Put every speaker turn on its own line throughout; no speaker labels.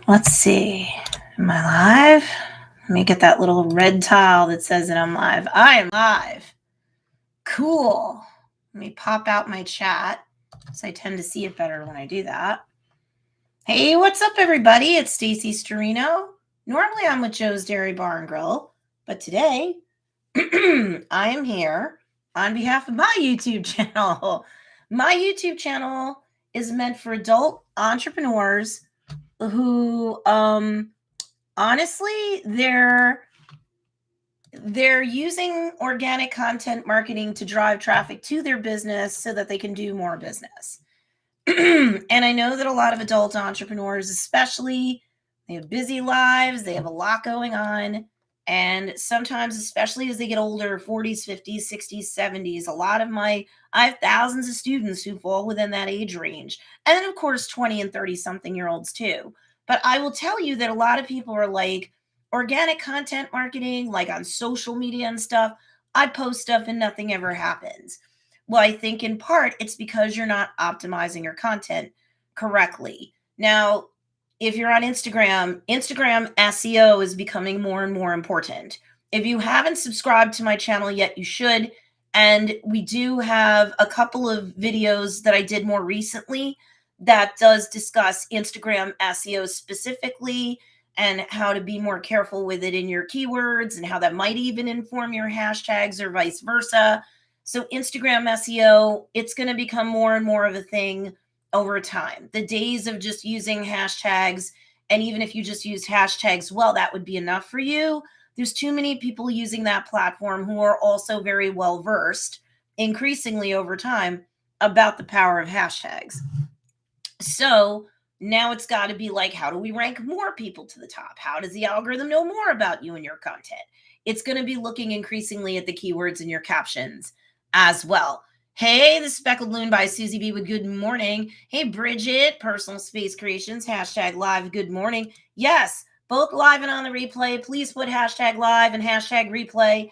Let's see. Am I live? Let me get that little red tile that says that I'm live. I am live. Cool. Let me pop out my chat because I tend to see it better when I do that. Hey, what's up, everybody? It's Stacey Storino. Normally I'm with Joe's Dairy Bar and Grill, but today I am here on behalf of my YouTube channel. My YouTube channel is meant for adult entrepreneurs who honestly they're using organic content marketing to drive traffic to their business so that they can do more business. And I know that a lot of adult entrepreneurs, especially, they have busy lives, they have a lot going on, and sometimes, especially as they get older, 40s, 50s, 60s, 70s, I have thousands of students who fall within that age range, and then of course 20 and 30 something year olds too. But I will tell you that a lot of people are like, organic content marketing, like on social media and stuff, I post stuff and nothing ever happens. Well, I think in part it's because you're not optimizing your content correctly. Now, if you're on Instagram SEO is becoming more and more important. If you haven't subscribed to my channel yet, you should. And we do have a couple of videos that I did more recently that does discuss Instagram SEO specifically and how to be more careful with it in your keywords and how that might even inform your hashtags or vice versa. So Instagram SEO, it's going to become more and more of a thing over time. The days of just using hashtags, and even if you just use hashtags, well, that would be enough for you. There's too many people using that platform who are also very well versed, increasingly over time, about the power of hashtags. So now it's got to be like, how do we rank more people to the top? How does the algorithm know more about you and your content? It's going to be looking increasingly at the keywords in your captions as well. Hey, the Speckled Loon by Susie B with good morning. Hey, Bridget, Personal Space Creations, hashtag live, good morning. Yes, both live and on the replay. Please put hashtag live and hashtag replay.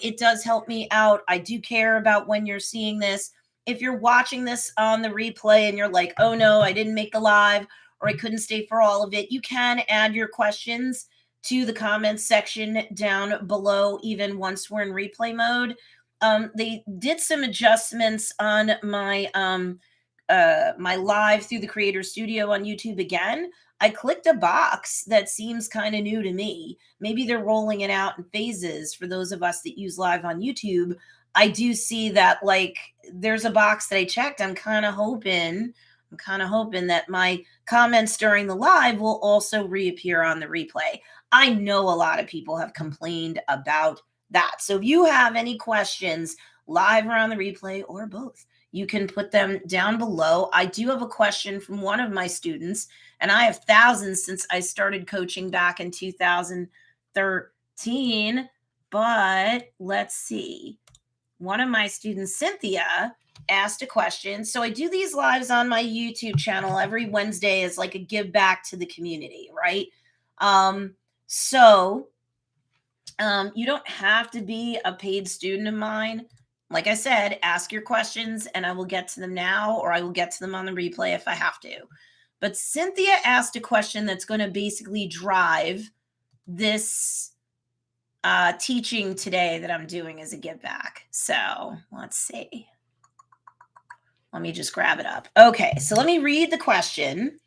It does help me out. I do care about when you're seeing this. If you're watching this on the replay and you're like, oh no, I didn't make the live or I couldn't stay for all of it, you can add your questions to the comments section down below, even once we're in replay mode. They did some adjustments on my my live through the Creator Studio on YouTube again. I clicked a box that seems kind of new to me. Maybe they're rolling it out in phases for those of us that use live on YouTube. I do see that, like, there's a box that I checked. I'm kind of hoping that my comments during the live will also reappear on the replay. I know a lot of people have complained about that. So if you have any questions live or on the replay or both, you can put them down below. I do have a question from one of my students, and I have thousands since I started coaching back in 2013. But let's see. One of my students, Cynthia, asked a question. So I do these lives on my YouTube channel every Wednesday as like a give back to the community, right? You don't have to be a paid student of mine. Like I said, ask your questions and I will get to them now, or I will get to them on the replay if I have to. But Cynthia asked a question that's going to basically drive this teaching today that I'm doing as a give back. So let's see. Let me just grab it up. Okay, so let me read the question.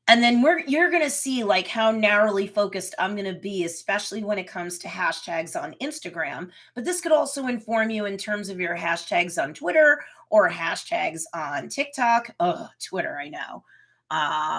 And then you're going to see like how narrowly focused I'm going to be, especially when it comes to hashtags on Instagram. But this could also inform you in terms of your hashtags on Twitter or hashtags on TikTok. Oh, Twitter, I know.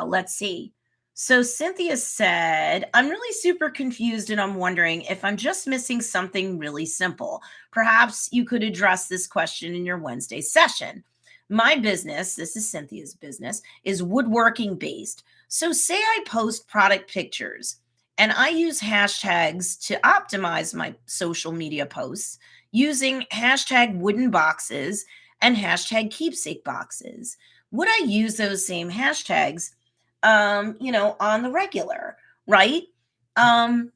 Let's see. So Cynthia said, I'm really super confused and I'm wondering if I'm just missing something really simple. Perhaps you could address this question in your Wednesday session. My business, this is Cynthia's business, is woodworking based. So say I post product pictures and I use hashtags to optimize my social media posts using hashtag wooden boxes and hashtag keepsake boxes. Would I use those same hashtags, on the regular, right? And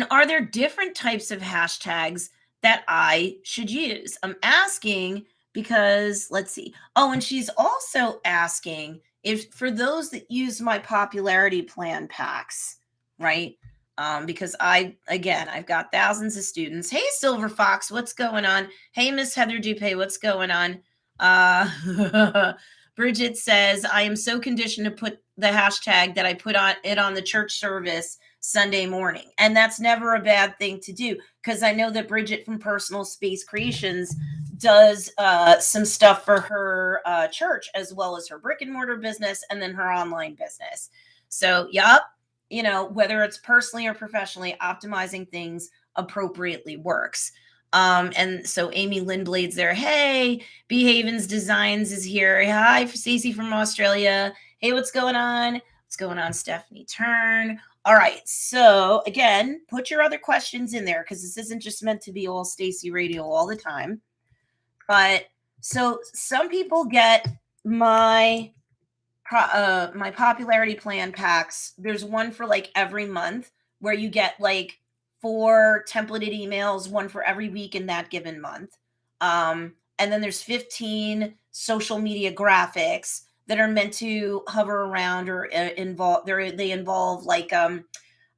are there different types of hashtags that I should use? I'm asking because let's see. Oh, and she's also asking if for those that use my popularity plan packs, right? Because I've got thousands of students. Hey, Silver Fox, what's going on? Hey, Miss Heather Dupay, what's going on? Bridget says, I am so conditioned to put the hashtag that I put on it on the church service Sunday morning. And that's never a bad thing to do, because I know that Bridget from Personal Space Creations does some stuff for her church as well as her brick and mortar business and then her online business. So, yup, whether it's personally or professionally, optimizing things appropriately works. And so Amy Lindblade's there. Hey, B Havens Designs is here. Hi, Stacey from Australia. Hey, what's going on? What's going on, Stephanie Turn? All right. So again, put your other questions in there because this isn't just meant to be all Stacey Radio all the time. But so some people get my my popularity plan packs. There's one for like every month where you get like 4 templated emails, one for every week in that given month. And then there's 15 social media graphics that are meant to hover around or involve. They involve like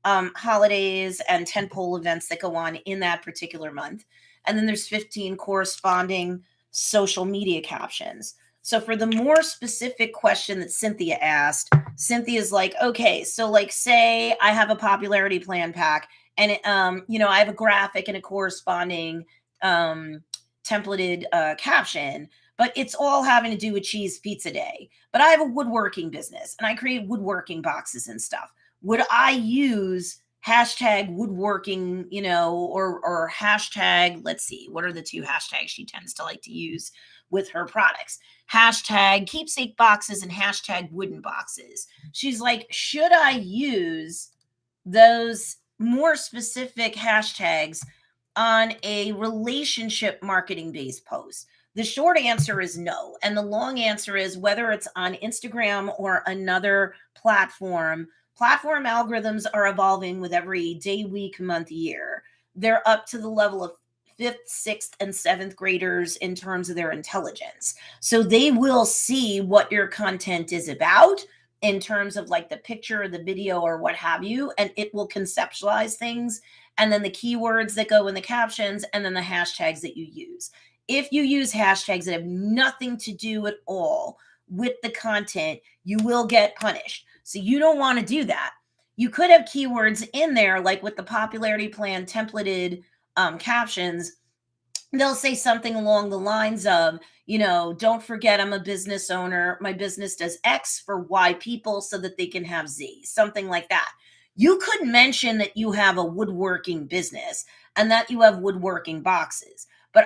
holidays and tentpole events that go on in that particular month. And then there's 15 corresponding social media captions. So for the more specific question that Cynthia asked, Cynthia's like, okay, so like say I have a popularity plan pack and I have a graphic and a corresponding templated caption, but it's all having to do with cheese pizza day. But I have a woodworking business and I create woodworking boxes and stuff. Would I use hashtag woodworking, or hashtag, let's see, what are the 2 hashtags she tends to like to use with her products? Hashtag keepsake boxes and hashtag wooden boxes. She's like, should I use those more specific hashtags on a relationship marketing based post? The short answer is no. And the long answer is whether it's on Instagram or another platform algorithms are evolving with every day, week, month, year. They're up to the level of 5th, 6th, and 7th graders in terms of their intelligence. So they will see what your content is about in terms of like the picture or the video or what have you, and it will conceptualize things. And then the keywords that go in the captions, and then the hashtags that you use. If you use hashtags that have nothing to do at all with the content, you will get punished. So you don't want to do that. You could have keywords in there, like with the popularity plan templated captions. They'll say something along the lines of, don't forget I'm a business owner. My business does X for Y people so that they can have Z, something like that. You could mention that you have a woodworking business and that you have woodworking boxes, but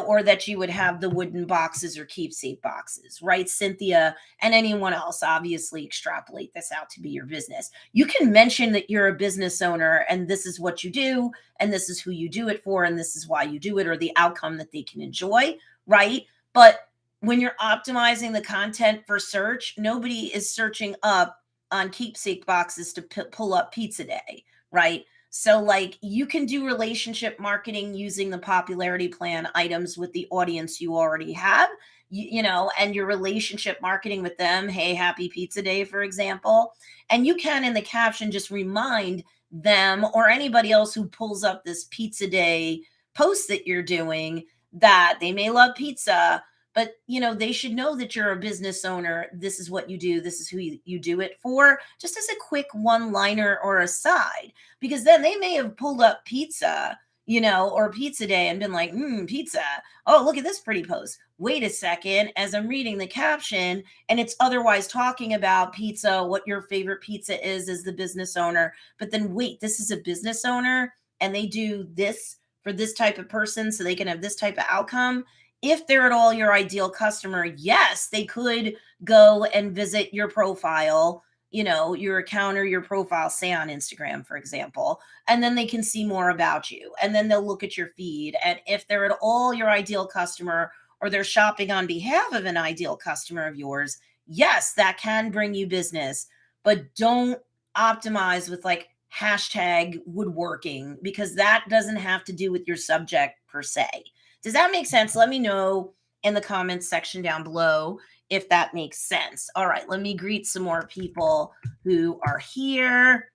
or that you would have the wooden boxes or keepsake boxes, right? Cynthia and anyone else obviously extrapolate this out to be your business. You can mention that you're a business owner and this is what you do, and this is who you do it for, and this is why you do it, or the outcome that they can enjoy, right? But when you're optimizing the content for search, nobody is searching up on keepsake boxes to pull up pizza day, right? So like you can do relationship marketing using the popularity plan items with the audience you already have, and your relationship marketing with them. Hey, happy pizza day, for example. And you can in the caption just remind them or anybody else who pulls up this pizza day post that you're doing that they may love pizza, but they should know that you're a business owner. This is what you do. This is who you do it for, just as a quick one liner or aside, because then they may have pulled up pizza, or pizza day and been like, pizza. Oh, look at this pretty post. Wait a second. As I'm reading the caption and it's otherwise talking about pizza, what your favorite pizza is as the business owner. But then wait, this is a business owner and they do this for this type of person so they can have this type of outcome. If they're at all your ideal customer, yes, they could go and visit your profile, your account or your profile, say on Instagram, for example, and then they can see more about you. And then they'll look at your feed. And if they're at all your ideal customer or they're shopping on behalf of an ideal customer of yours, yes, that can bring you business, but don't optimize with like hashtag woodworking, because that doesn't have to do with your subject per se. Does that make sense? Let me know in the comments section down below, if that makes sense. All right, let me greet some more people who are here,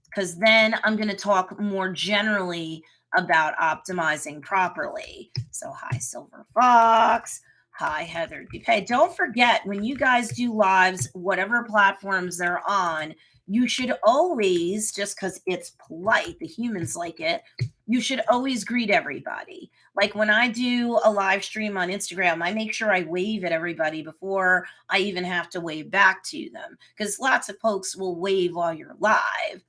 because then I'm going to talk more generally about optimizing properly. So hi, Silver Fox. Hi, Heather Dupay. Don't forget, when you guys do lives, whatever platforms they're on, you should always, just because it's polite, the humans like it, you should always greet everybody. Like when I do a live stream on Instagram, I make sure I wave at everybody before I even have to wave back to them, because lots of folks will wave while you're live.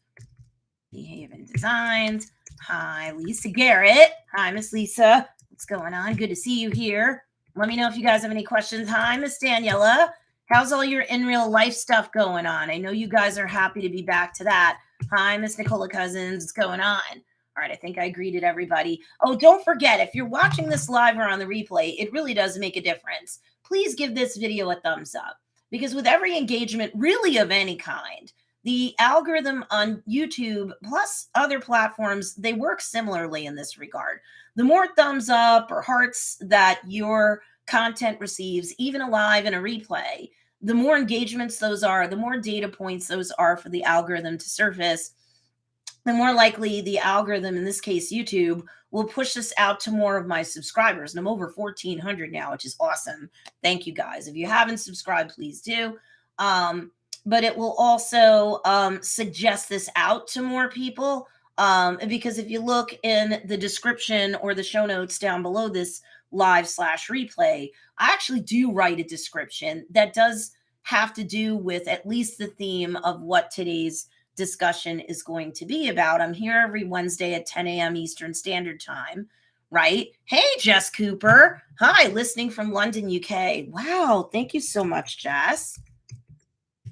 Haven Designs. Hi, Lisa Garrett. Hi, Miss Lisa. What's going on? Good to see you here. Let me know if you guys have any questions. Hi, Miss Daniela. How's all your in real life stuff going on? I know you guys are happy to be back to that. Hi, Miss Nicola Cousins. What's going on? All right, I think I greeted everybody. Oh, don't forget, if you're watching this live or on the replay, it really does make a difference. Please give this video a thumbs up, because with every engagement, really of any kind, the algorithm on YouTube plus other platforms, they work similarly in this regard. The more thumbs up or hearts that your content receives, even a live and a replay, the more engagements those are, the more data points those are for the algorithm to surface, the more likely the algorithm, in this case YouTube, will push this out to more of my subscribers. And I'm over 1,400 now, which is awesome. Thank you guys. If you haven't subscribed, please do. But it will also suggest this out to more people, because if you look in the description or the show notes down below this live/replay, I actually do write a description that does have to do with at least the theme of what today's discussion is going to be about. I'm here every Wednesday at 10 a.m. Eastern Standard Time, right? Hey, Jess Cooper. Hi, listening from London, UK. Wow, thank you so much, Jess.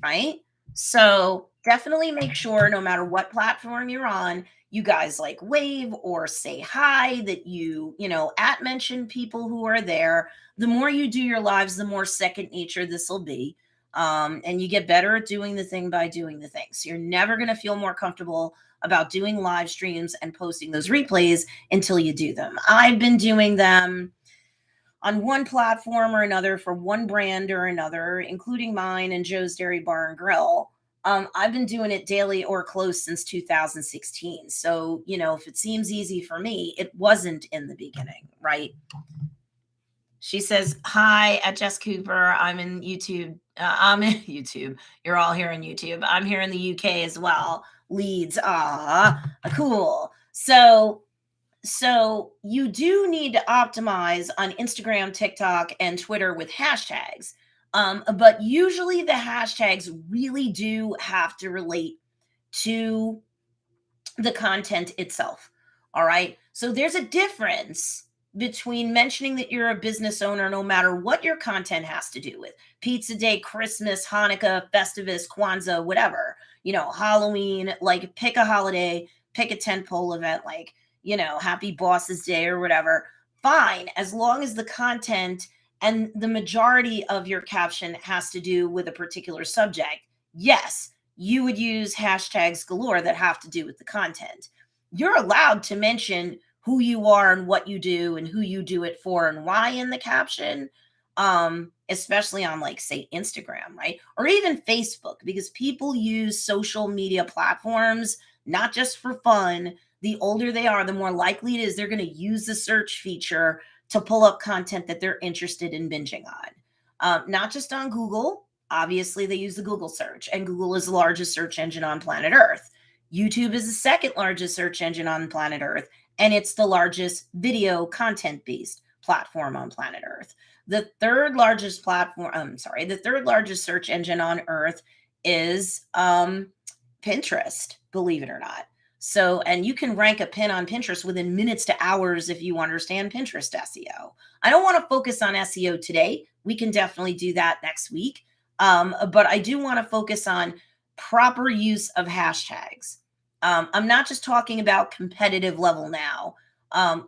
Right? So definitely make sure, no matter what platform you're on, you guys like wave or say hi, that you at mention people who are there. The more you do your lives, the more second nature this will be. And you get better at doing the thing by doing the thing. So you're never going to feel more comfortable about doing live streams and posting those replays until you do them. I've been doing them on one platform or another for one brand or another, including mine and Joe's Dairy Bar and Grill. I've been doing it daily or close since 2016. So, if it seems easy for me, it wasn't in the beginning, right? She says, hi at Jess Cooper. I'm in YouTube. I'm in YouTube. You're all here in YouTube. I'm here in the UK as well. Leeds. Cool. So you do need to optimize on Instagram, TikTok, and Twitter with hashtags. But usually the hashtags really do have to relate to the content itself. All right. So there's a difference between mentioning that you're a business owner, no matter what your content has to do with Pizza Day, Christmas, Hanukkah, Festivus, Kwanzaa, whatever, Halloween, like pick a holiday, pick a tentpole event, like, Happy Bosses Day or whatever. Fine. As long as the content and the majority of your caption has to do with a particular subject, yes, you would use hashtags galore that have to do with the content. You're allowed to mention who you are and what you do and who you do it for and why in the caption, especially on, like, say, Instagram, right? Or even Facebook, because people use social media platforms not just for fun. The older they are, the more likely it is they're going to use the search feature to pull up content that they're interested in binging on. Not just on Google. Obviously, they use the Google search, and Google is the largest search engine on planet Earth. YouTube is the second largest search engine on planet Earth, and it's the largest video content-based platform on planet Earth. The third largest search engine on Earth is Pinterest, believe it or not. So, and you can rank a pin on Pinterest within minutes to hours if you understand Pinterest SEO. I don't want to focus on SEO today. We can definitely do that next week. But I do want to focus on proper use of hashtags. I'm not just talking about competitive level now.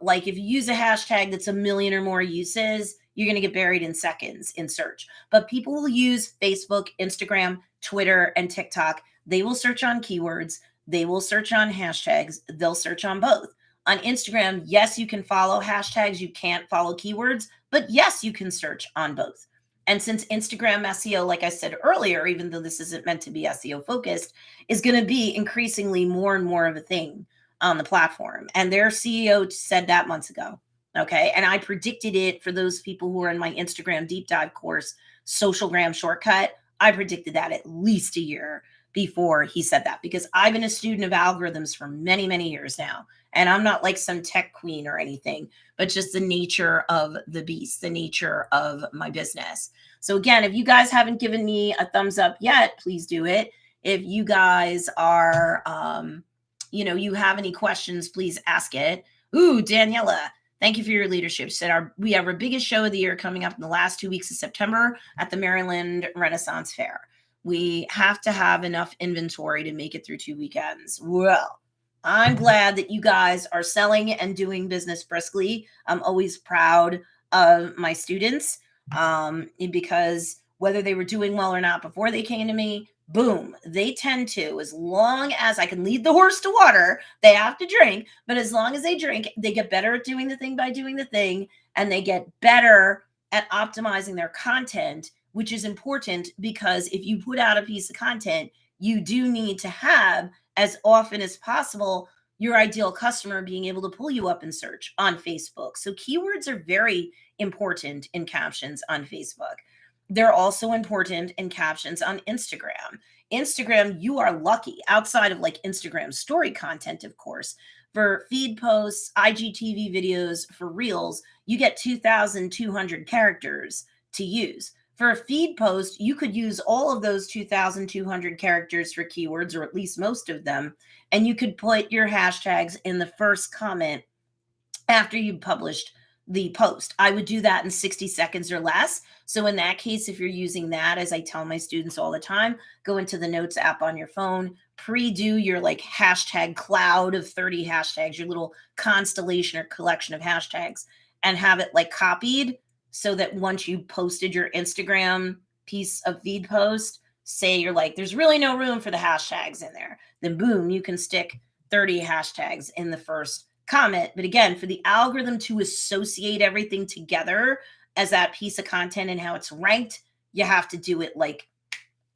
Like if you use a hashtag that's 1 million or more uses, you're going to get buried in seconds in search. But people will use Facebook, Instagram, Twitter, and TikTok. They will search on keywords. They will search on hashtags. They'll search on both. On Instagram, yes, you can follow hashtags. You can't follow keywords, But yes, you can search on both. And since Instagram SEO, like I said earlier, even though this isn't meant to be SEO focused, is going to be increasingly more and more of a thing on the platform. And their CEO said that months ago. Okay. And I predicted it for those people who are in my Instagram deep dive course, Socialgram Shortcut. I predicted that at least a year before he said that, because I've been a student of algorithms for many, many years now. And I'm not like some tech queen or anything, but just the nature of the beast, the nature of my business. So again, if you guys haven't given me a thumbs up yet, please do it. If you guys are, you have any questions, please ask it. Ooh, Daniela, thank you for your leadership. She said we have our biggest show of the year coming up in the last 2 weeks of September at the Maryland Renaissance Fair. We have to have enough inventory to make it through 2 weekends. Well, I'm glad that you guys are selling and doing business briskly. I'm always proud of my students because whether they were doing well or not before they came to me, boom, they tend to, as long as I can lead the horse to water, they have to drink. But as long as they drink, they get better at doing the thing by doing the thing, and they get better at optimizing their content, which is important because if you put out a piece of content, you do need to have, as often as possible, your ideal customer being able to pull you up in search on Facebook. So keywords are very important in captions on Facebook. They're also important in captions on Instagram. Instagram, you are lucky, outside of like Instagram story content, of course, for feed posts, IGTV videos, for reels, you get 2,200 characters to use. For a feed post, you could use all of those 2,200 characters for keywords, or at least most of them, and you could put your hashtags in the first comment after you published the post. I would do that in 60 seconds or less. So in that case, if you're using that, as I tell my students all the time, go into the Notes app on your phone, pre-do your like hashtag cloud of 30 hashtags, your little constellation or collection of hashtags, and have it like copied so that once you posted your Instagram piece of feed post, say you're like, there's really no room for the hashtags in there, then boom, you can stick 30 hashtags in the first comment. But again, for the algorithm to associate everything together as that piece of content and how it's ranked, you have to do it like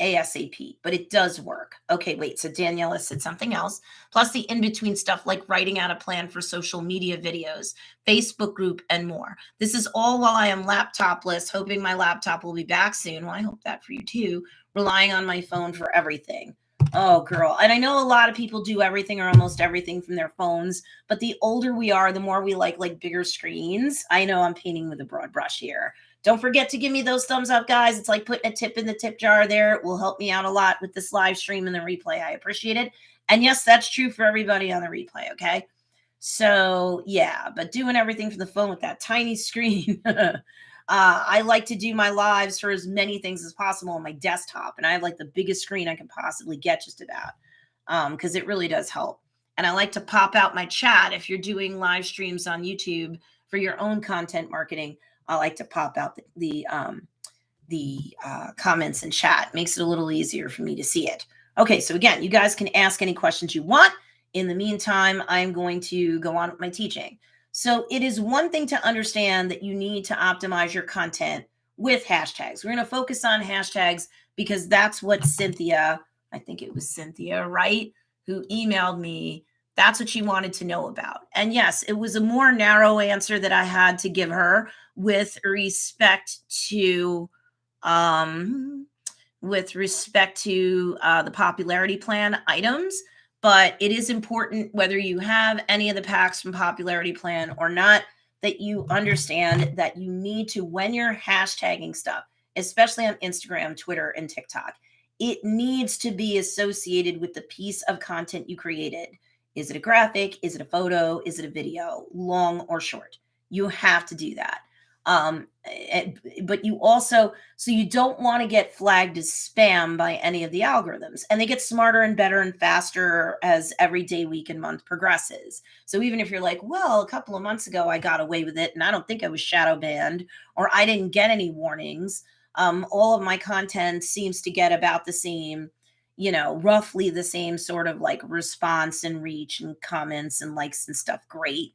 ASAP, but it does work. Okay, wait, so Daniela said something else. Plus the in-between stuff like writing out a plan for social media videos, Facebook group, and more. This is all while I am laptopless, hoping my laptop will be back soon. Well, I hope that for you too. Relying on my phone for everything. Oh, girl. And I know a lot of people do everything or almost everything from their phones, but the older we are, the more we like bigger screens. I know I'm painting with a broad brush here. Don't forget to give me those thumbs up, guys. It's like putting a tip in the tip jar there. It will help me out a lot with this live stream and the replay. I appreciate it. And yes, that's true for everybody on the replay, okay? So, yeah, but doing everything from the phone with that tiny screen. I like to do my lives for as many things as possible on my desktop. And I have like the biggest screen I can possibly get just about because it really does help. And I like to pop out my chat if you're doing live streams on YouTube for your own content marketing. I like to pop out the comments and chat. Makes it a little easier for me to see it. Okay, so again, you guys can ask any questions you want. In the meantime, I'm going to go on with my teaching. So it is one thing to understand that you need to optimize your content with hashtags. We're going to focus on hashtags because that's what Cynthia, I think it was Cynthia, right, who emailed me. That's what she wanted to know about. And yes, it was a more narrow answer that I had to give her with respect to the popularity plan items. But it is important, whether you have any of the packs from popularity plan or not, that you understand that you need to, when you're hashtagging stuff, especially on Instagram, Twitter, and TikTok, it needs to be associated with the piece of content you created. Is it a graphic? Is it a photo? Is it a video, long or short? You have to do that. But you also, so you don't want to get flagged as spam by any of the algorithms, and they get smarter and better and faster as every day, week, and month progresses. So even if you're like, well, a couple of months ago, I got away with it and I don't think I was shadow banned or I didn't get any warnings. All of my content seems to get about the same, roughly the same sort of like response and reach and comments and likes and stuff. Great.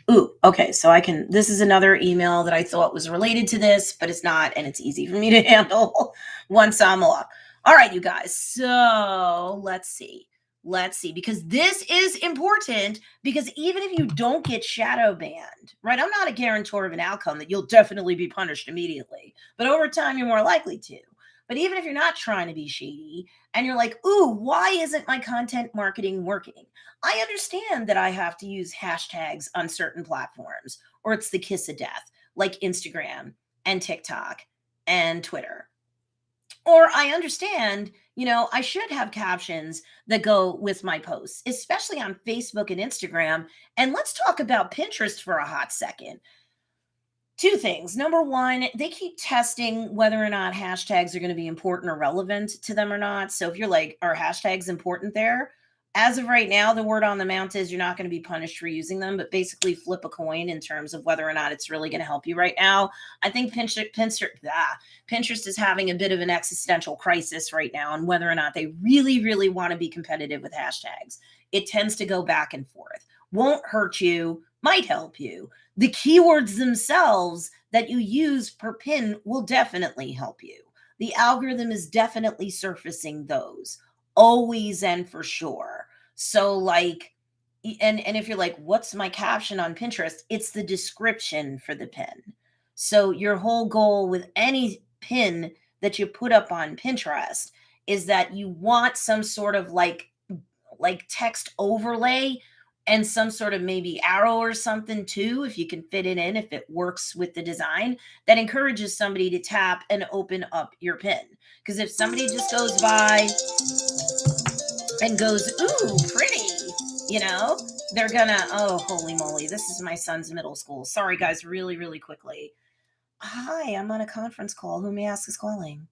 Ooh, okay. So this is another email that I thought was related to this, but it's not. And it's easy for me to handle once I'm off. All right, you guys. So let's see. Let's see, because this is important because even if you don't get shadow banned, right? I'm not a guarantor of an outcome that you'll definitely be punished immediately, but over time, you're more likely to. But even if you're not trying to be shady and you're like, ooh, why isn't my content marketing working? I understand that I have to use hashtags on certain platforms, or it's the kiss of death, like Instagram and TikTok and Twitter. Or I understand, I should have captions that go with my posts, especially on Facebook and Instagram. And let's talk about Pinterest for a hot second. Two things. Number one, they keep testing whether or not hashtags are going to be important or relevant to them or not. So if you're like, are hashtags important there? As of right now, the word on the mount is you're not going to be punished for using them, but basically flip a coin in terms of whether or not it's really going to help you right now. I think Pinterest is having a bit of an existential crisis right now on whether or not they really, really want to be competitive with hashtags. It tends to go back and forth. Won't hurt you, might help you. The keywords themselves that you use per pin will definitely help you. The algorithm is definitely surfacing those always and for sure. So like, and if you're like, what's my caption on Pinterest? It's the description for the pin. So your whole goal with any pin that you put up on Pinterest is that you want some sort of like text overlay and some sort of maybe arrow or something too, if you can fit it in, if it works with the design, that encourages somebody to tap and open up your pin. Because if somebody just goes by and goes, ooh, pretty, they're gonna, oh, holy moly, this is my son's middle school. Sorry, guys, really, really quickly. Hi, I'm on a conference call. Who may I ask is calling?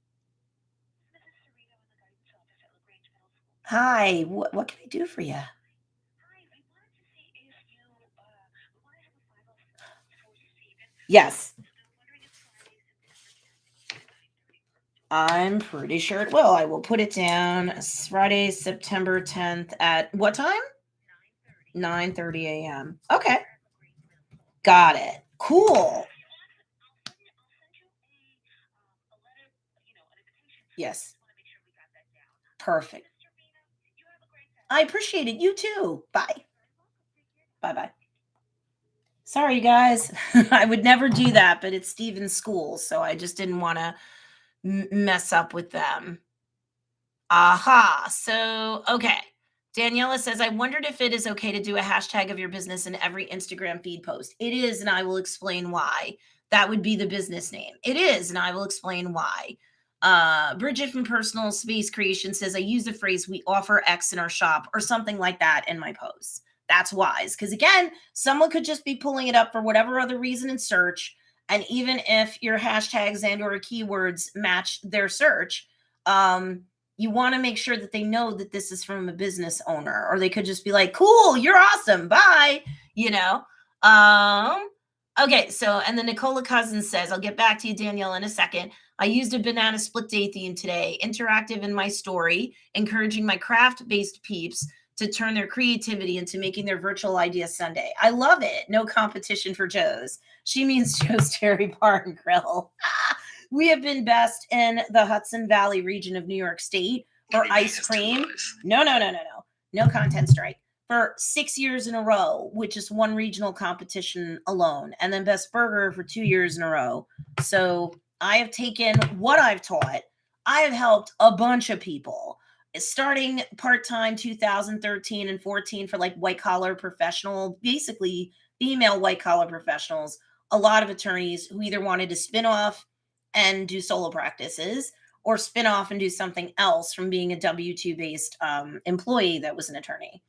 Hi, what can I do for you? Yes. I'm pretty sure it will. I will put it down. Friday, September 10th at what time? 9:30 a.m. Okay. Got it. Cool. Yes. Perfect. I appreciate it. You too. Bye. Bye-bye. Sorry, you guys. I would never do that, but it's Steven's school, so I just didn't want to mess up with them. Aha. So, okay. Daniela says, I wondered if it is okay to do a hashtag of your business in every Instagram feed post. It is, and I will explain why. That would be the business name. It is, and I will explain why. Bridget from Personal Space Creation says, I use the phrase, we offer X in our shop, or something like that in my posts. That's wise. Because again, someone could just be pulling it up for whatever other reason in search. And even if your hashtags and or keywords match their search, you want to make sure that they know that this is from a business owner, or they could just be like, cool, you're awesome, bye, you know. Okay, so and then Nicola Cousins says, I'll get back to you, Danielle, in a second. I used a banana split day theme today, interactive in my story, encouraging my craft-based peeps to turn their creativity into making their virtual idea Sunday. I love it. No competition for Joe's. She means Joe's Cherry Bar and Grill. We have been best in the Hudson Valley region of New York State for ice cream. No, no, no, no, no. No content strike. For 6 years in a row, which is one regional competition alone. And then Best Burger for 2 years in a row. So I have taken what I've taught. I have helped a bunch of people. Starting part-time 2013 and 14 for like white collar professional, basically female white collar professionals, a lot of attorneys who either wanted to spin off and do solo practices or spin off and do something else from being a W-2 based employee that was an attorney.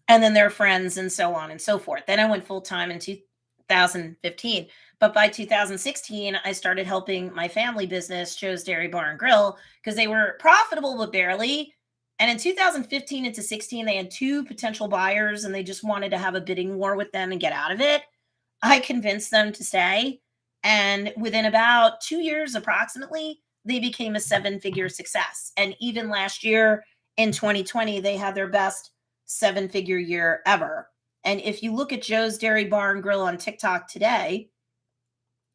And then their friends and so on and so forth. Then I went full time in 2015. But by 2016, I started helping my family business, Joe's Dairy Bar and Grill, because they were profitable, but barely. And in 2015 into 16, they had two potential buyers and they just wanted to have a bidding war with them and get out of it. I convinced them to stay. And within about 2 years, approximately, they became a seven-figure success. And even last year in 2020, they had their best seven-figure year ever. And if you look at Joe's Dairy Bar and Grill on TikTok today,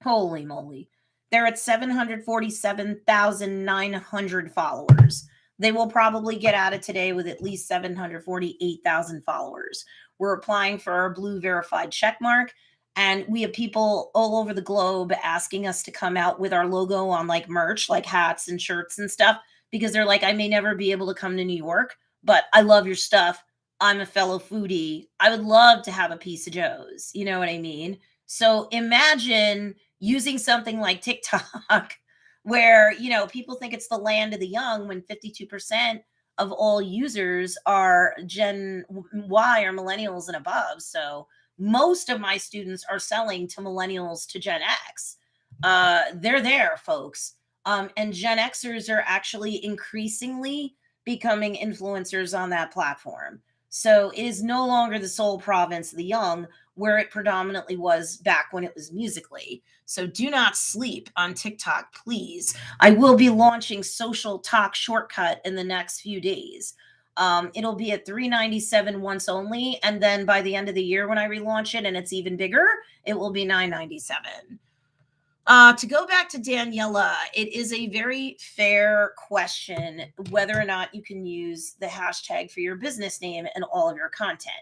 holy moly, they're at 747,900 followers. They will probably get out of today with at least 748,000 followers. We're applying for our blue verified check mark. And we have people all over the globe asking us to come out with our logo on like merch, like hats and shirts and stuff, because they're like, I may never be able to come to New York, but I love your stuff. I'm a fellow foodie. I would love to have a piece of Joe's. You know what I mean? So imagine using something like TikTok where, people think it's the land of the young when 52% of all users are Gen Y or millennials and above. So most of my students are selling to millennials to Gen X. They're there, folks. And Gen Xers are actually increasingly becoming influencers on that platform. So it is no longer the sole province of the young, where it predominantly was back when it was Musically. So do not sleep on TikTok, please. I will be launching Social Talk Shortcut in the next few days. It'll be at $3.97 once only, and then by the end of the year when I relaunch it and it's even bigger, it will be $9.97. To go back to Daniela, it is a very fair question whether or not you can use the hashtag for your business name in all of your content.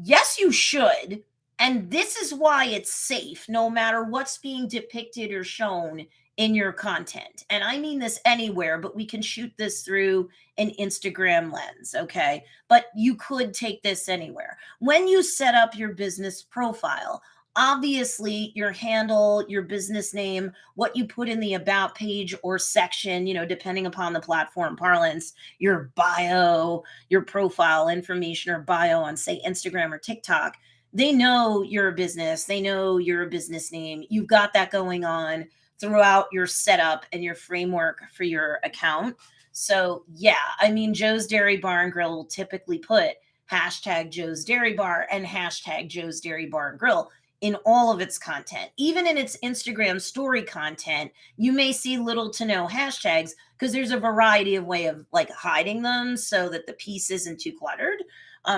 Yes, you should. And this is why it's safe no matter what's being depicted or shown in your content. And I mean this anywhere, but we can shoot this through an Instagram lens, okay? But you could take this anywhere. When you set up your business profile, obviously your handle, your business name, what you put in the about page or section, depending upon the platform parlance, your bio, your profile information or bio on, say, Instagram or TikTok, they know you're a business. They know you're a business name. You've got that going on throughout your setup and your framework for your account. So yeah, I mean, Joe's Dairy Bar and Grill will typically put hashtag Joe's Dairy Bar and hashtag Joe's Dairy Bar and Grill in all of its content. Even in its Instagram story content, you may see little to no hashtags because there's a variety of way of like hiding them so that the piece isn't too cluttered.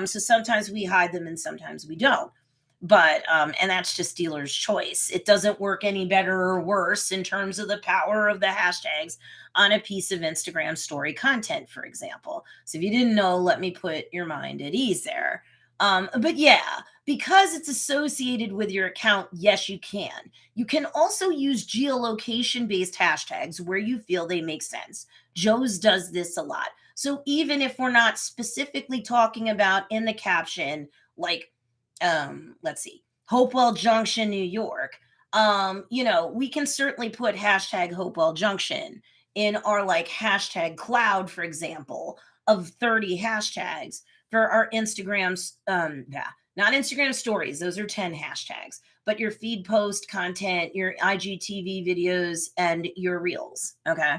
So sometimes we hide them and sometimes we don't. But and that's just dealer's choice. It doesn't work any better or worse in terms of the power of the hashtags on a piece of Instagram story content, for example. So if you didn't know, let me put your mind at ease there. But yeah, because it's associated with your account, yes, you can. You can also use geolocation-based hashtags where you feel they make sense. Joe's does this a lot. So even if we're not specifically talking about in the caption, like, let's see, Hopewell Junction, New York, we can certainly put hashtag Hopewell Junction in our like hashtag cloud, for example, of 30 hashtags for our Instagrams, not Instagram stories. Those are 10 hashtags, but your feed post content, your IGTV videos, and your reels. Okay.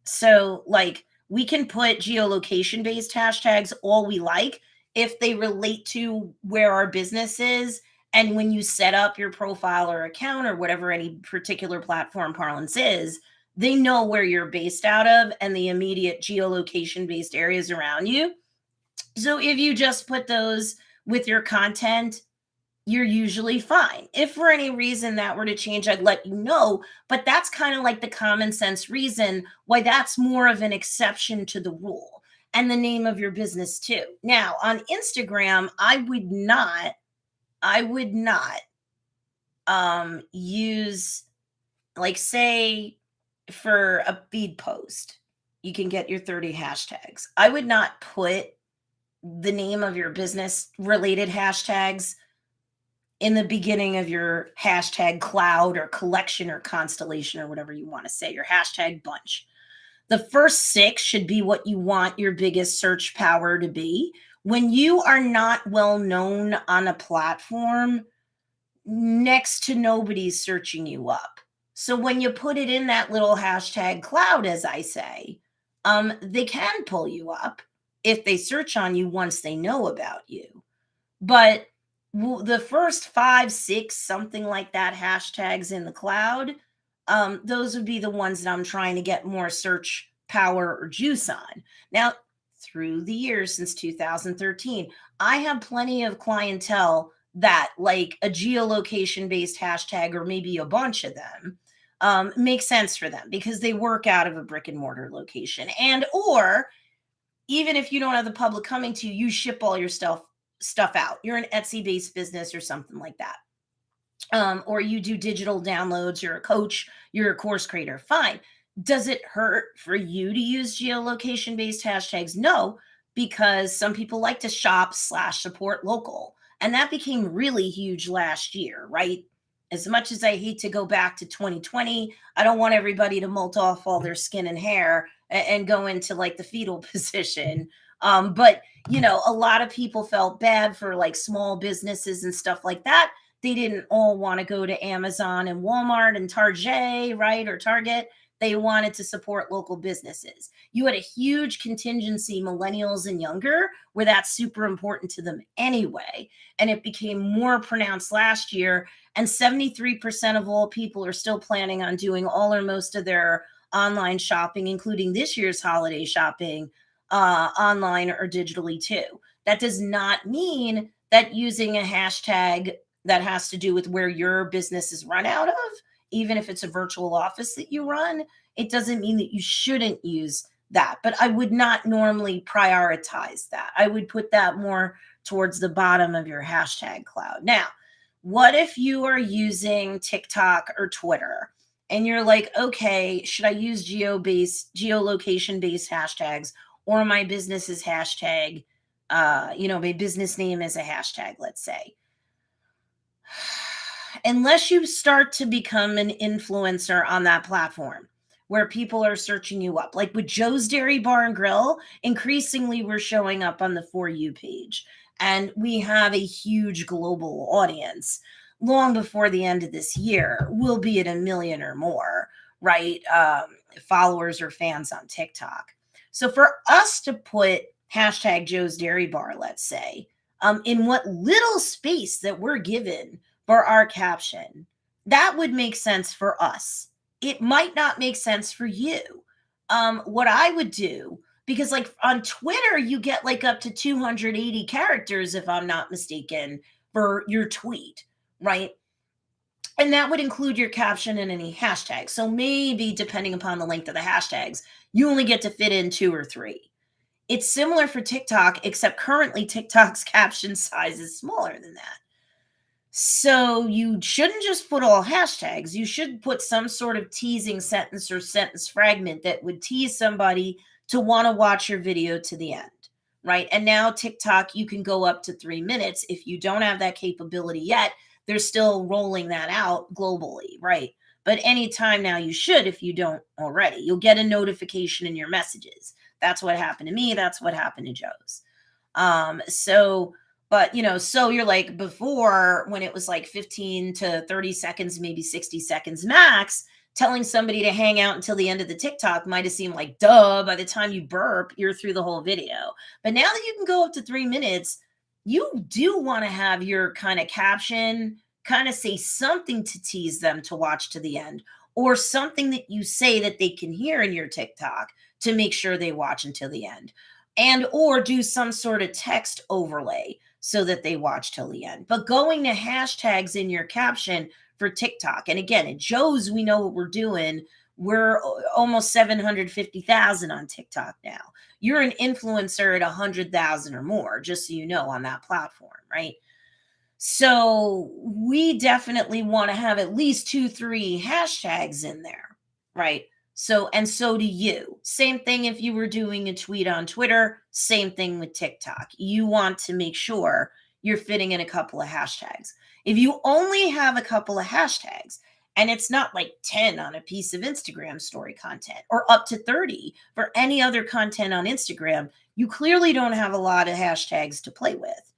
So like we can put geolocation based hashtags all we like if they relate to where our business is. And when you set up your profile or account or whatever any particular platform parlance is, they know where you're based out of and the immediate geolocation based areas around you. So if you just put those with your content, you're usually fine. If for any reason that were to change, I'd let you know. But that's kind of like the common sense reason why that's more of an exception to the rule, and the name of your business too. Now on Instagram, I would not use, like, say for a feed post, you can get your 30 hashtags. I would not put the name of your business related hashtags in the beginning of your hashtag cloud or collection or constellation or whatever you want to say, your hashtag bunch. The first 6 should be what you want your biggest search power to be. When you are not well known on a platform, next to nobody's searching you up. So when you put it in that little hashtag cloud, as I say, they can pull you up if they search on you once they know about you. But the first 5, 6, something like that, hashtags in the cloud, those would be the ones that I'm trying to get more search power or juice on. Now, through the years since 2013, I have plenty of clientele that like a geolocation based hashtag or maybe a bunch of them makes sense for them because they work out of a brick and mortar location. And or even if you don't have the public coming to you, you ship all your stuff out. You're an Etsy based business or something like that. Or you do digital downloads, you're a coach, you're a course creator, fine. Does it hurt for you to use geolocation based hashtags? No, because some people like to shop slash support local. And that became really huge last year, right? As much as I hate to go back to 2020, I don't want everybody to molt off all their skin and hair and go into like the fetal position. But, a lot of people felt bad for like small businesses and stuff like that. They didn't all want to go to Amazon and Walmart and Target, right? Or Target. They wanted to support local businesses. You had a huge contingency, millennials and younger, where that's super important to them anyway. And it became more pronounced last year. And 73% of all people are still planning on doing all or most of their online shopping, including this year's holiday shopping, online or digitally too. That does not mean that using a hashtag that has to do with where your business is run out of, even if it's a virtual office that you run, it doesn't mean that you shouldn't use that. But I would not normally prioritize that. I would put that more towards the bottom of your hashtag cloud. Now, what if you are using TikTok or Twitter and you're like, okay, should I use geolocation based hashtags or my business's hashtag? My business name is a hashtag, let's say. Unless you start to become an influencer on that platform where people are searching you up, like with Joe's Dairy Bar and Grill, increasingly we're showing up on the For You page. And we have a huge global audience. Long before the end of this year, we'll be at 1 million or more, right? Followers or fans on TikTok. So for us to put hashtag Joe's Dairy Bar, let's say, in what little space that we're given for our caption, that would make sense for us. It might not make sense for you. What I would do, because like on Twitter, you get like up to 280 characters, if I'm not mistaken, for your tweet, right? And that would include your caption and any hashtag. So maybe depending upon the length of the hashtags, you only get to fit in 2 or 3. It's similar for TikTok, except currently TikTok's caption size is smaller than that. So you shouldn't just put all hashtags. You should put some sort of teasing sentence or sentence fragment that would tease somebody to want to watch your video to the end, right? And now TikTok, you can go up to 3 minutes. If you don't have that capability yet, they're still rolling that out globally, right? But anytime now you should, if you don't already, you'll get a notification in your messages. That's what happened to me. That's what happened to Joe's. So you're like before when it was like 15 to 30 seconds, maybe 60 seconds max, telling somebody to hang out until the end of the TikTok might have seemed like duh. By the time you burp, you're through the whole video. But now that you can go up to 3 minutes, you do want to have your kind of caption kind of say something to tease them to watch to the end, or something that you say that they can hear in your TikTok to make sure they watch until the end, and or do some sort of text overlay so that they watch till the end. But going to hashtags in your caption for TikTok, and again, at Joe's, we know what we're doing. We're almost 750,000 on TikTok now. You're an influencer at 100,000 or more, just so you know, on that platform, right? So we definitely want to have at least 2, 3 hashtags in there, right? So, and so do you. Same thing if you were doing a tweet on Twitter, same thing with TikTok. You want to make sure you're fitting in a couple of hashtags. If you only have a couple of hashtags and it's not like 10 on a piece of Instagram story content or up to 30 for any other content on Instagram, you clearly don't have a lot of hashtags to play with.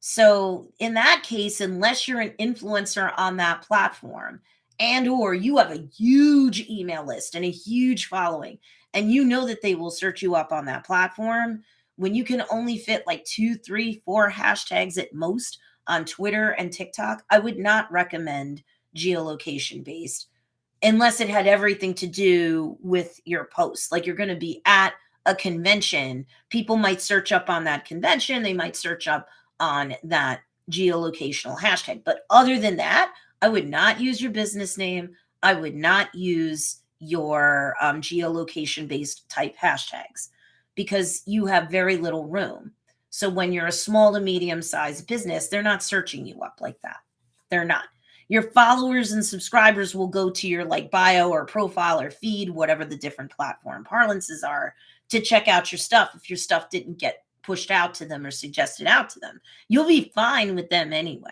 So in that case, unless you're an influencer on that platform and or you have a huge email list and a huge following, and you know that they will search you up on that platform, when you can only fit like 2, 3, 4 hashtags at most on Twitter and TikTok, I would not recommend geolocation based unless it had everything to do with your post. Like you're going to be at a convention, people might search up on that convention. They might search up on that geolocational hashtag. But other than that, I would not use your business name. I would not use your geolocation based type hashtags because you have very little room. So when you're a small to medium sized business, they're not searching you up like that. They're not. Your followers and subscribers will go to your like bio or profile or feed, whatever the different platform parlances are, to check out your stuff if your stuff didn't get pushed out to them or suggested out to them. You'll be fine with them anyway.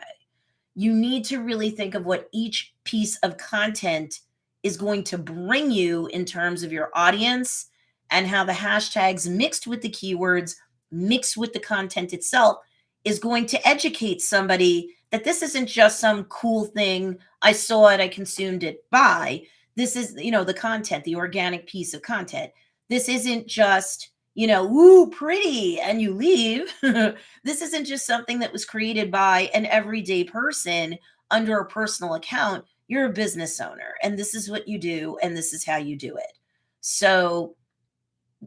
You need to really think of what each piece of content is going to bring you in terms of your audience and how the hashtags mixed with the keywords, mixed with the content itself is going to educate somebody that this isn't just some cool thing. I saw it, I consumed it, bye. This is, the content, the organic piece of content. This isn't just, ooh, pretty, and you leave. This isn't just something that was created by an everyday person under a personal account. You're a business owner, and this is what you do, and this is how you do it. So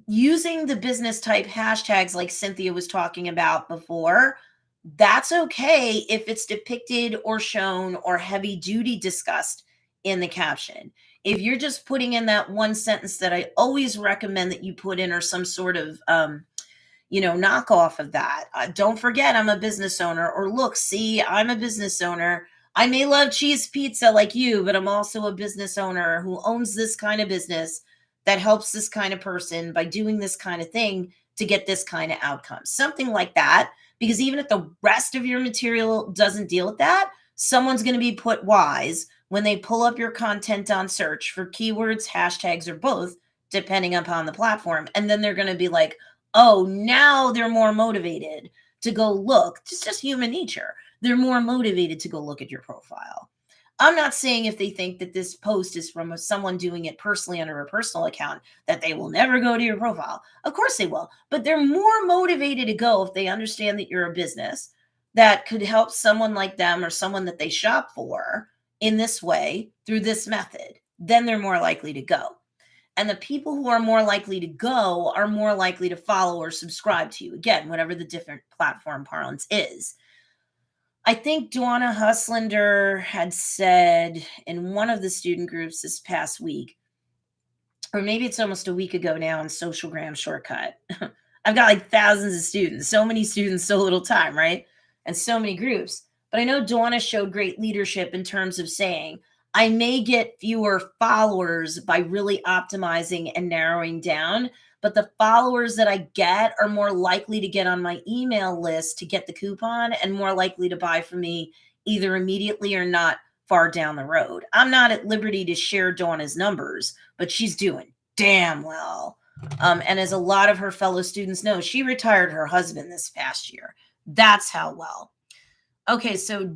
using the business type hashtags like Cynthia was talking about before, that's okay if it's depicted or shown or heavy duty discussed in the caption. If you're just putting in that one sentence that I always recommend that you put in, or some sort of knockoff of that. Don't forget, I'm a business owner, or look, see, I'm a business owner. I may love cheese pizza like you, but I'm also a business owner who owns this kind of business that helps this kind of person by doing this kind of thing to get this kind of outcome. Something like that, because even if the rest of your material doesn't deal with that, someone's going to be put wise when they pull up your content on search for keywords, hashtags, or both, depending upon the platform. And then they're going to be like, oh, now they're more motivated to go look. It's just human nature. They're more motivated to go look at your profile. I'm not saying if they think that this post is from someone doing it personally under a personal account that they will never go to your profile. Of course they will, but they're more motivated to go if they understand that you're a business that could help someone like them or someone that they shop for in this way through this method. Then they're more likely to go. And the people who are more likely to go are more likely to follow or subscribe to you. Again, whatever the different platform parlance is. I think Donna Huslander had said in one of the student groups this past week, or maybe it's almost a week ago now on Socialgram Shortcut. I've got like thousands of students, so many students, so little time, right? And so many groups. But I know Donna showed great leadership in terms of saying, I may get fewer followers by really optimizing and narrowing down, but the followers that I get are more likely to get on my email list to get the coupon and more likely to buy from me either immediately or not far down the road. I'm not at liberty to share Donna's numbers, but she's doing damn well. And as a lot of her fellow students know, she retired her husband this past year. That's how well. Okay, so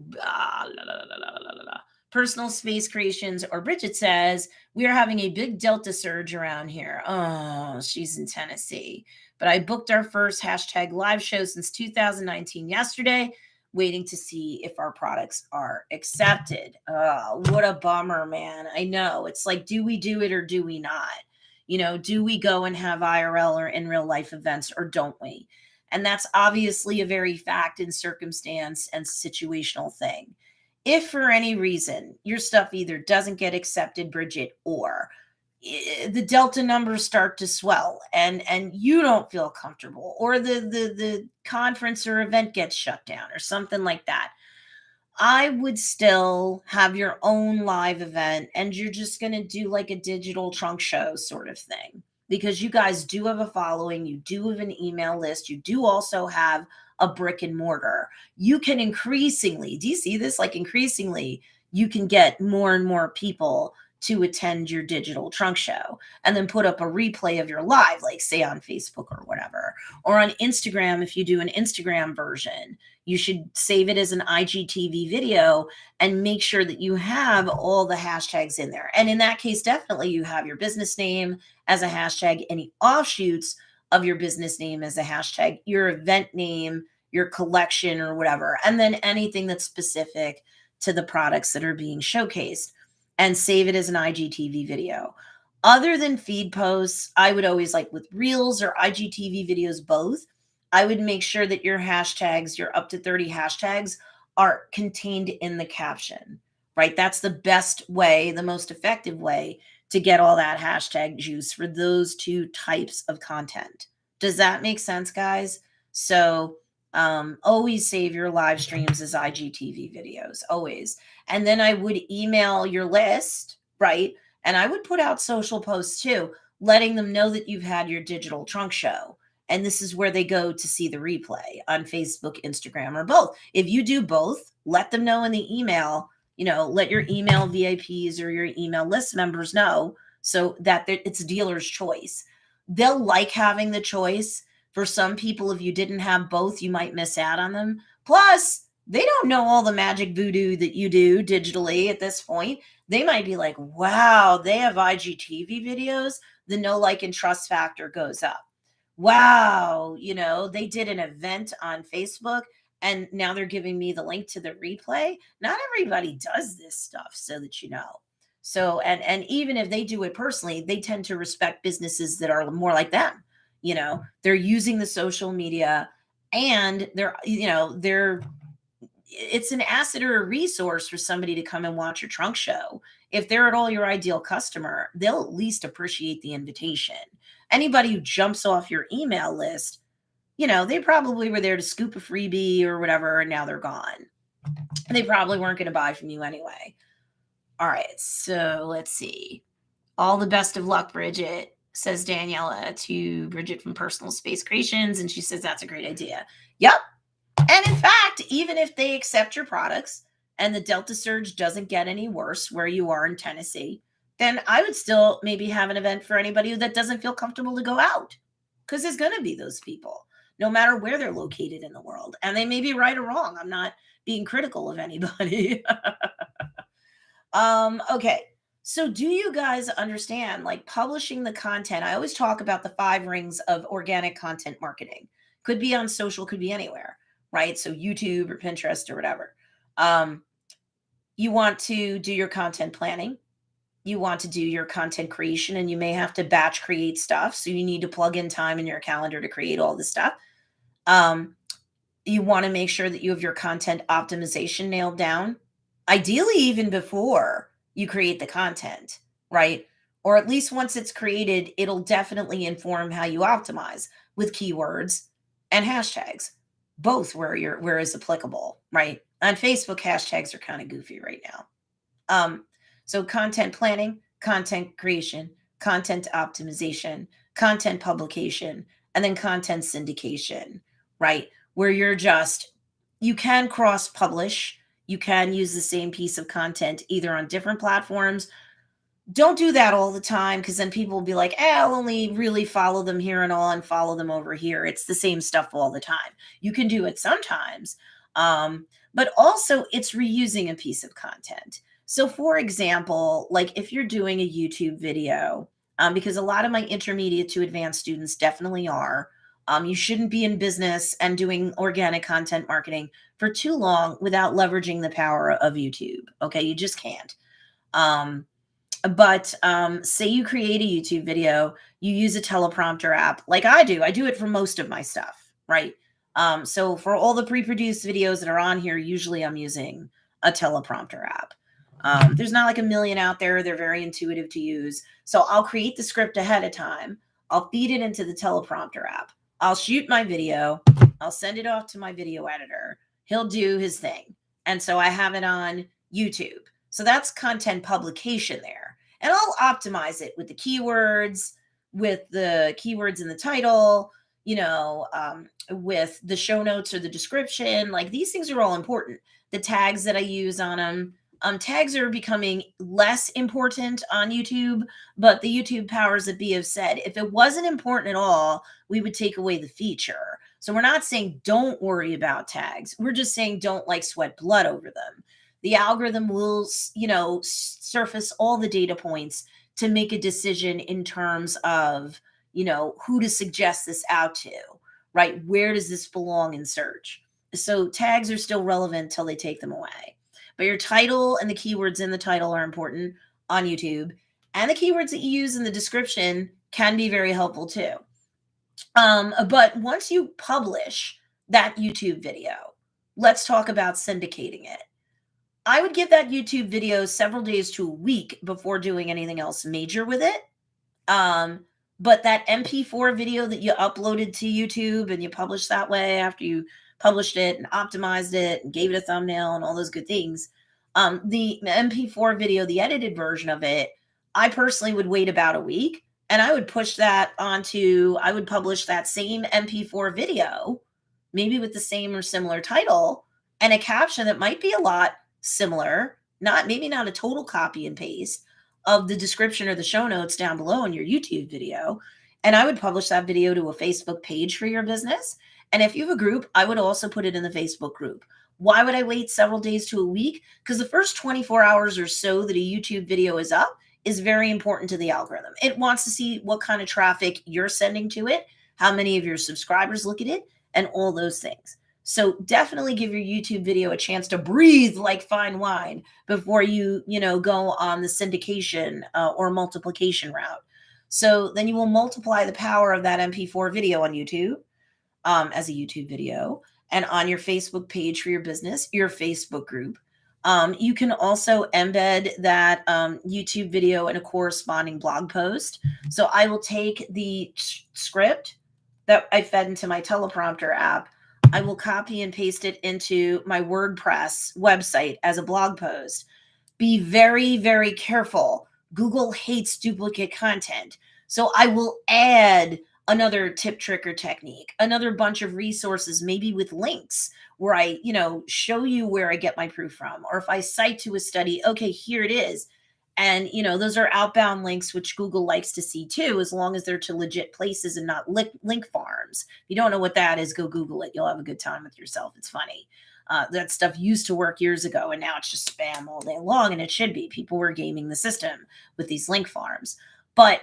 Personal Space Creations, or Bridget says, we are having a big Delta surge around here. Oh, she's in Tennessee. But I booked our first hashtag live show since 2019 yesterday, waiting to see if our products are accepted. Oh, what a bummer, man. I know. It's like, do we do it or do we not? Do we go and have IRL or in real life events or don't we? And that's obviously a very fact and circumstance and situational thing. If for any reason your stuff either doesn't get accepted, Bridget, or the Delta numbers start to swell and you don't feel comfortable, or the conference or event gets shut down or something like that, I would still have your own live event and you're just going to do like a digital trunk show sort of thing, because you guys do have a following, you do have an email list, you do also have a brick and mortar. You can increasingly, do you see this? Like increasingly, you can get more and more people to attend your digital trunk show and then put up a replay of your live, like say on Facebook or whatever, or on Instagram. If you do an Instagram version, you should save it as an IGTV video and make sure that you have all the hashtags in there. And in that case, definitely you have your business name as a hashtag, any offshoots of your business name as a hashtag, your event name, your collection or whatever, and then anything that's specific to the products that are being showcased, and save it as an IGTV video. Other than feed posts, I would always, like with reels or IGTV videos, both, I would make sure that your hashtags, your up to 30 hashtags, are contained in the caption, right? That's the best way, the most effective way to get all that hashtag juice for those two types of content. Does that make sense, guys? So always save your live streams as IGTV videos, always. And then I would email your list, right? And I would put out social posts too, letting them know that you've had your digital trunk show. And this is where they go to see the replay on Facebook, Instagram, or both. If you do both, let them know in the email, let your email VIPs or your email list members know so that it's dealer's choice. They'll like having the choice. For some people, if you didn't have both, you might miss out on them. Plus, they don't know all the magic voodoo that you do digitally at this point. They might be like, wow, they have IGTV videos. The know, like, and trust factor goes up. Wow, they did an event on Facebook and now they're giving me the link to the replay. Not everybody does this stuff, so that you know. So, and even if they do it personally, they tend to respect businesses that are more like them. They're using the social media and they're it's an asset or a resource for somebody to come and watch your trunk show. If they're at all your ideal customer, they'll at least appreciate the invitation. Anybody who jumps off your email list, they probably were there to scoop a freebie or whatever, and now they're gone. They probably weren't going to buy from you anyway. All right, so let's see. All the best of luck, Bridget, says Daniela to Bridget from Personal Space Creations. And she says that's a great idea. Yep. And in fact, even if they accept your products and the Delta surge doesn't get any worse where you are in Tennessee, then I would still maybe have an event for anybody that doesn't feel comfortable to go out, because there's going to be those people no matter where they're located in the world. And they may be right or wrong. I'm not being critical of anybody. Okay. So do you guys understand, like, publishing the content? I always talk about the 5 rings of organic content marketing. Could be on social, could be anywhere, right? So YouTube or Pinterest or whatever. You want to do your content planning. You want to do your content creation, and you may have to batch create stuff. So you need to plug in time in your calendar to create all this stuff. You want to make sure that you have your content optimization nailed down, ideally even before you create the content, right? Or at least once it's created, it'll definitely inform how you optimize with keywords and hashtags, both where is applicable, right? On Facebook, hashtags are kind of goofy right now. So content planning, content creation, content optimization, content publication, and then content syndication, right? Where you can cross publish. You can use the same piece of content either on different platforms. Don't do that all the time, because then people will be like, I'll only really follow them here and I'll unfollow them over here. It's the same stuff all the time. You can do it sometimes, but also it's reusing a piece of content. So for example, like if you're doing a YouTube video, because a lot of my intermediate to advanced students definitely are, you shouldn't be in business and doing organic content marketing for too long without leveraging the power of YouTube. Okay, you just can't. But say you create a YouTube video, you use a teleprompter app like I do. I do it for most of my stuff, right? So for all the pre-produced videos that are on here, usually I'm using a teleprompter app. There's not like a million out there. They're very intuitive to use. So I'll create the script ahead of time. I'll feed it into the teleprompter app. I'll shoot my video. I'll send it off to my video editor. He'll do his thing. And so I have it on YouTube. So that's content publication there. And I'll optimize it with the keywords, with the keywords in the title, with the show notes or the description. Like, these things are all important. The tags that I use on them. Tags are becoming less important on YouTube, but the YouTube powers that be have said, if it wasn't important at all, we would take away the feature. So we're not saying don't worry about tags. We're just saying don't sweat blood over them. The algorithm will, surface all the data points to make a decision in terms of, who to suggest this out to, right? Where does this belong in search? So tags are still relevant till they take them away. But your title and the keywords in the title are important on YouTube. And the keywords that you use in the description can be very helpful too. But once you publish that YouTube video, let's talk about syndicating it. I would give that YouTube video several days to a week before doing anything else major with it. But that MP4 video that you uploaded to YouTube and you published that way after you published it and optimized it and gave it a thumbnail and all those good things, the MP4 video, the edited version of it, I personally would wait about a week and I would publish that same MP4 video, maybe with the same or similar title and a caption that might be a lot similar, maybe not a total copy and paste of the description or the show notes down below in your YouTube video. And I would publish that video to a Facebook page for your business. And if you have a group, I would also put it in the Facebook group. Why would I wait several days to a week? Because the first 24 hours or so that a YouTube video is up is very important to the algorithm. It wants to see what kind of traffic you're sending to it, how many of your subscribers look at it, and all those things. So definitely give your YouTube video a chance to breathe like fine wine before you go on the syndication or multiplication route. So then you will multiply the power of that MP4 video on YouTube as a YouTube video and on your Facebook page for your business, your Facebook group. You can also embed that YouTube video in a corresponding blog post. So I will take the script that I fed into my teleprompter app. I will copy and paste it into my WordPress website as a blog post. Be very, very careful. Google hates duplicate content. So I will add another tip, trick, or technique, another bunch of resources, maybe with links where I, show you where I get my proof from. Or if I cite to a study, okay, here it is. And, those are outbound links, which Google likes to see too, as long as they're to legit places and not link farms. If you don't know what that is, go Google it. You'll have a good time with yourself. It's funny. That stuff used to work years ago, and now it's just spam all day long, and it should be. People were gaming the system with these link farms. But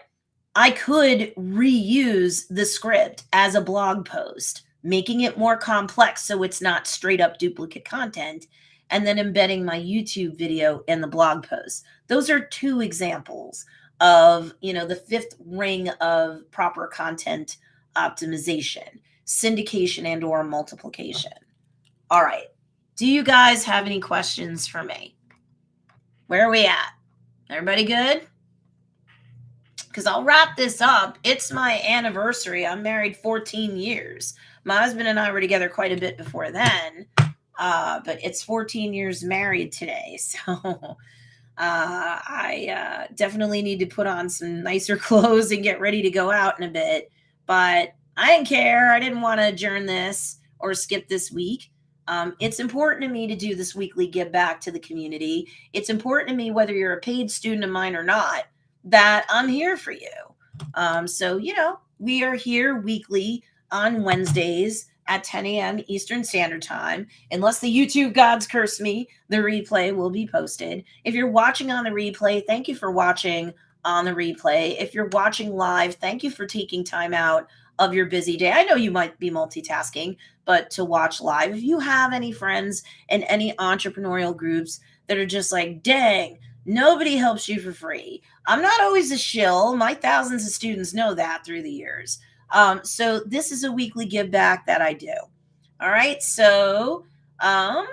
I could reuse the script as a blog post, making it more complex so it's not straight up duplicate content, and then embedding my YouTube video in the blog post. Those are two examples of, the fifth ring of proper content optimization, syndication and or multiplication. All right. Do you guys have any questions for me? Where are we at? Everybody good? Because I'll wrap this up. It's my anniversary. I'm married 14 years. My husband and I were together quite a bit before then. But it's 14 years married today. So I definitely need to put on some nicer clothes and get ready to go out in a bit. But I didn't care. I didn't want to adjourn this or skip this week. It's important to me to do this weekly give back to the community. It's important to me, whether you're a paid student of mine or not, that I'm here for you. So, we are here weekly on Wednesdays at 10 a.m. Eastern Standard Time. Unless the YouTube gods curse me, the replay will be posted. If you're watching on the replay, thank you for watching on the replay. If you're watching live, thank you for taking time out of your busy day. I know you might be multitasking, but to watch live. If you have any friends in any entrepreneurial groups that are just like, dang, nobody helps you for free. I'm not always a shill. My thousands of students know that through the years. So this is a weekly give back that I do. All right. So let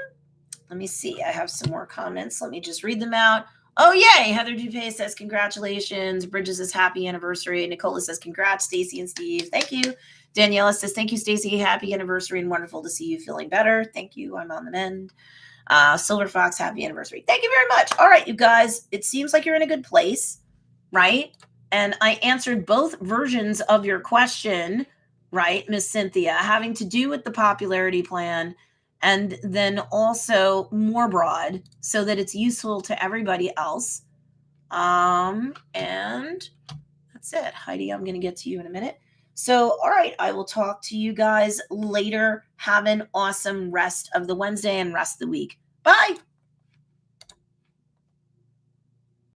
me see. I have some more comments. Let me just read them out. Oh, yay. Heather Dupay says, congratulations. Bridget says, happy anniversary. Nicola says, congrats, Stacey and Steve. Thank you. Daniela says, thank you, Stacey. Happy anniversary and wonderful to see you feeling better. Thank you. I'm on the mend. Silver Fox, happy anniversary. Thank you very much. All right, you guys, it seems like you're in a good place, right? And I answered both versions of your question, right, Miss Cynthia, having to do with the popularity plan and then also more broad so that it's useful to everybody else. And that's it. Heidi, I'm going to get to you in a minute. So, all right, I will talk to you guys later. Have an awesome rest of the Wednesday and rest of the week. Bye.